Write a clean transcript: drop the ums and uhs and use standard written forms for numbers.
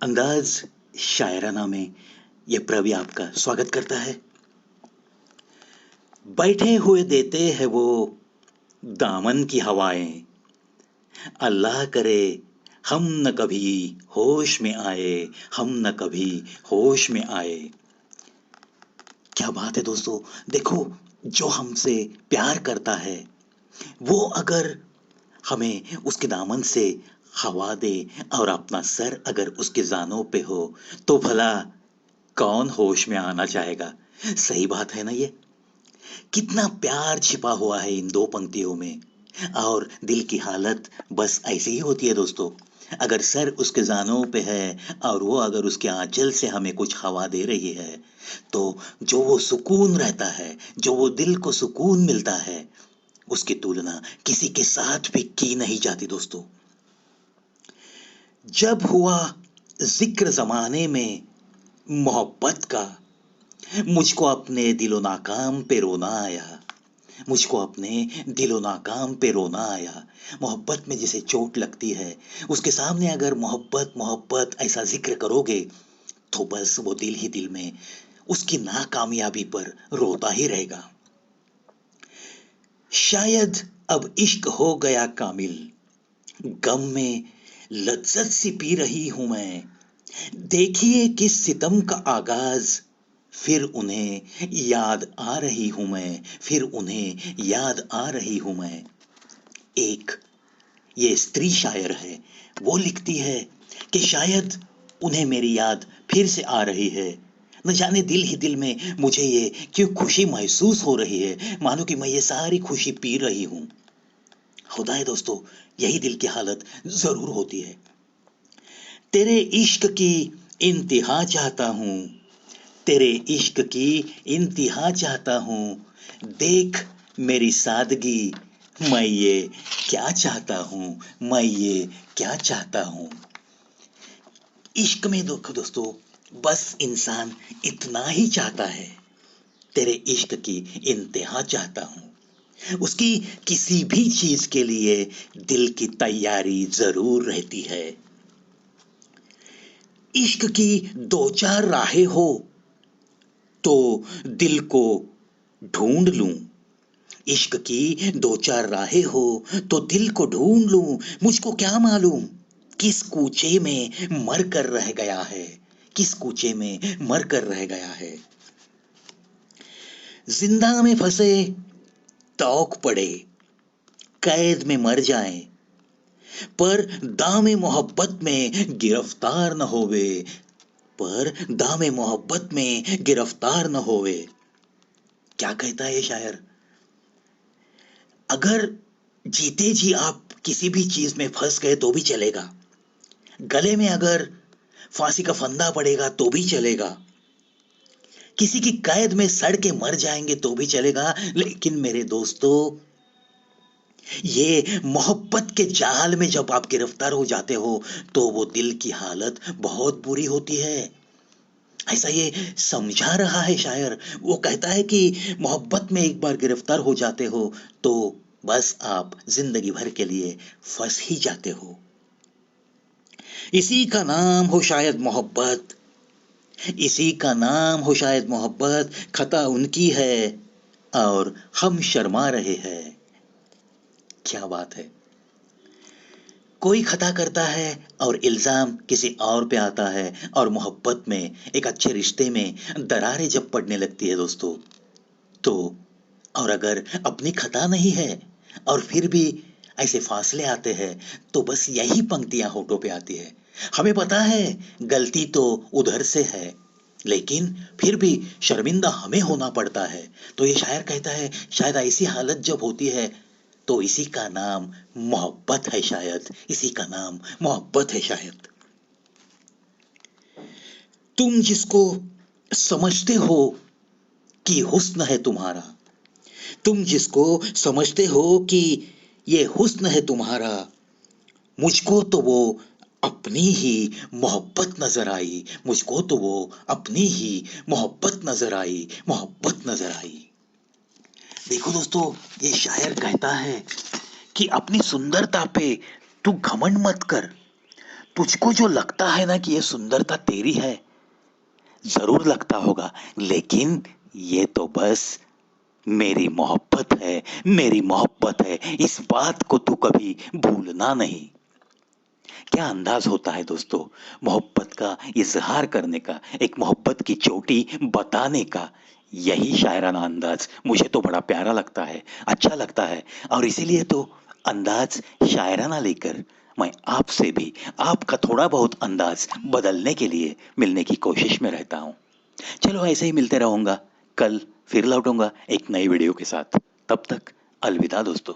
अंदाज शायराना में ये प्रवि आपका स्वागत करता है। बैठे हुए देते हैं वो दामन की हवाएं। अल्लाह करे हम न कभी होश में आए, हम न कभी होश में आए। क्या बात है दोस्तों। देखो, जो हमसे प्यार करता है वो अगर हमें उसके दामन से हवा दे और अपना सर अगर उसके जानों पे हो तो भला कौन होश में आना चाहेगा। सही बात है ना ये। कितना प्यार छिपा हुआ है इन दो पंक्तियों में। और दिल की हालत बस ऐसी ही होती है दोस्तों। अगर सर उसके जानों पे है और वो अगर उसके आंचल से हमें कुछ हवा दे रही है तो जो वो सुकून रहता है, जो वो दिल को सुकून मिलता है, उसकी तुलना किसी के साथ भी की नहीं जाती दोस्तों। जब हुआ जिक्र जमाने में मोहब्बत का, मुझको अपने दिलो नाकाम पे रोना आया। मुझको अपने दिलो नाकाम पे रोना आया। मोहब्बत में जिसे चोट लगती है उसके सामने अगर मोहब्बत मोहब्बत ऐसा जिक्र करोगे तो बस वो दिल ही दिल में उसकी नाकामयाबी पर रोता ही रहेगा। शायद अब इश्क हो गया कामिल, गम में लज्जत सी पी रही हूं मैं। देखिए किस सितम का आगाज, फिर उन्हें याद आ रही हूं मैं, फिर उन्हें याद आ रही हूं मैं। एक ये स्त्री शायर है। वो लिखती है कि शायद उन्हें मेरी याद फिर से आ रही है। न जाने दिल ही दिल में मुझे ये क्यों खुशी महसूस हो रही है, मानो कि मैं ये सारी खुशी पी रही हूं। खुदा है दोस्तों, यही दिल की हालत जरूर होती है। तेरे इश्क की इंतहा चाहता हूं, तेरे इश्क की इंतहा चाहता हूं। देख मेरी सादगी, मैं ये क्या चाहता हूं, मैं ये क्या चाहता हूं। इश्क में देखो दोस्तों, बस इंसान इतना ही चाहता है, तेरे इश्क की इंतहा चाहता हूं। उसकी किसी भी चीज के लिए दिल की तैयारी जरूर रहती है। इश्क की दो चार राहें हो तो दिल को ढूंढ लूं। इश्क की दो चार राहें हो तो दिल को ढूंढ लूं। मुझको क्या मालूम किस कूचे में मर कर रह गया है, किस कूचे में मर कर रह गया है। जिंदा में फंसे तौक पड़े, कैद में मर जाएं, पर दामे मोहब्बत में गिरफ्तार न होवे, पर दामे मोहब्बत में गिरफ्तार न होवे। क्या कहता है ये शायर। अगर जीते जी आप किसी भी चीज में फंस गए तो भी चलेगा, गले में अगर फांसी का फंदा पड़ेगा तो भी चलेगा, किसी की कैद में सड़ के मर जाएंगे तो भी चलेगा, लेकिन मेरे दोस्तों ये मोहब्बत के जाल में जब आप गिरफ्तार हो जाते हो तो वो दिल की हालत बहुत बुरी होती है। ऐसा ये समझा रहा है शायर। वो कहता है कि मोहब्बत में एक बार गिरफ्तार हो जाते हो तो बस आप जिंदगी भर के लिए फंस ही जाते हो। इसी का नाम हो शायद मोहब्बत, इसी का नाम हो शायद मोहब्बत। खता उनकी है और हम शर्मा रहे हैं। क्या बात है। कोई खता करता है और इल्जाम किसी और पे आता है और मोहब्बत में, एक अच्छे रिश्ते में दरारें जब पड़ने लगती है दोस्तों, तो और अगर अपनी खता नहीं है और फिर भी ऐसे फासले आते हैं तो बस यही पंक्तियां होठों पे आती है। हमें पता है गलती तो उधर से है, लेकिन फिर भी शर्मिंदा हमें होना पड़ता है। तो ये शायर कहता है शायद ऐसी हालत जब होती है तो इसी का नाम मोहब्बत है शायद, इसी का नाम मोहब्बत है शायद। तुम जिसको समझते हो कि हुस्न है तुम्हारा, तुम जिसको समझते हो कि ये हुस्न है तुम्हारा, मुझको तो वो अपनी ही मोहब्बत नजर आई, मुझको तो वो अपनी ही मोहब्बत नजर आई, मोहब्बत नजर आई। देखो दोस्तों, ये शायर कहता है कि अपनी सुंदरता पे तू घमंड मत कर, तुझको जो लगता है ना कि ये सुंदरता तेरी है, जरूर लगता होगा, लेकिन ये तो बस मेरी मोहब्बत है, मेरी मोहब्बत है, इस बात को तू कभी भूलना नहीं। क्या अंदाज होता है दोस्तों, मोहब्बत का इजहार करने का, एक मोहब्बत की चोटी बताने का। यही शायराना अंदाज मुझे तो बड़ा प्यारा लगता है, अच्छा लगता है। और इसीलिए तो अंदाज शायराना लेकर मैं आपसे भी आपका थोड़ा बहुत अंदाज बदलने के लिए मिलने की कोशिश में रहता हूँ। चलो ऐसे ही मिलते रहूंगा, कल फिर लौटूंगा एक नई वीडियो के साथ। तब तक अलविदा दोस्तों।